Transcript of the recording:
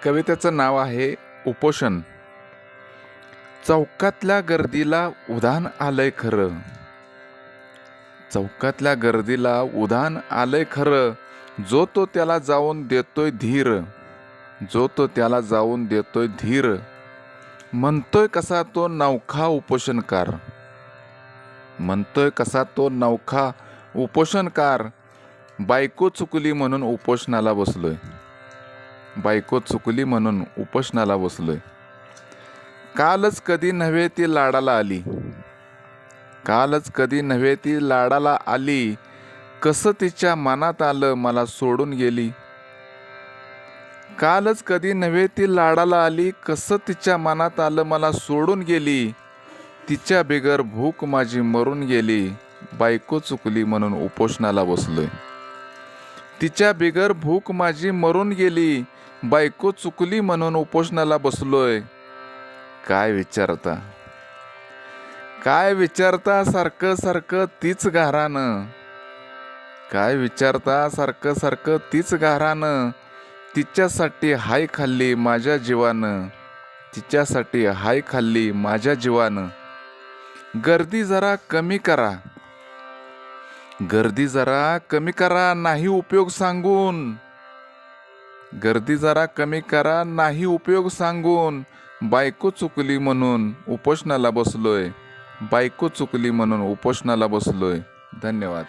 कवितेचं नाव आहे उपोषण. चौकातल्या गर्दीला उधाण आलंय खरं, चौकातल्या गर्दीला उधाण आलंय खरं, जो तो त्याला जाऊन देतोय धीर, जो तो त्याला जाऊन देतोय धीर, म्हणतोय कसा तो नवखा उपोषणकार, म्हणतोय कसा तो नवखा उपोषणकार. बायको चुकली म्हणून उपोषणाला बसलोय, बायको चुकली म्हणून उपोषणाला बसलोय. कालच कधी नव्हे ती लाडाला आली, कालच कधी नव्हे ती लाडाला आली, कसं तिच्या मनात आलं मला सोडून गेली. कालच कधी नव्हे ती लाडाला आली, कसं तिच्या मनात आलं मला सोडून गेली. तिच्या बिगर भूक माझी मरून गेली, बायको चुकली म्हणून उपोषणाला बसलोय. तिच्या बिगर भूक माझी मरून गेली, बायको चुकली म्हणून उपोषणाला बसलोय. काय विचारता, काय विचारता सारखं सारखं तीच गारानं, काय विचारता सारखं सारखं तीच गारानं. तिच्यासाठी हाय खाल्ली माझ्या जीवानं, तिच्यासाठी हाय खाल्ली माझ्या जीवानं. गर्दी जरा कमी करा, गर्दी जरा कमी करा नाही उपयोग सांगून, गर्दी जरा कमी करा नाही उपयोग सांगून. बायको चुकली म्हणून उपोषणाला बसलोय, बायको चुकली म्हणून उपोषणाला बसलोय. धन्यवाद.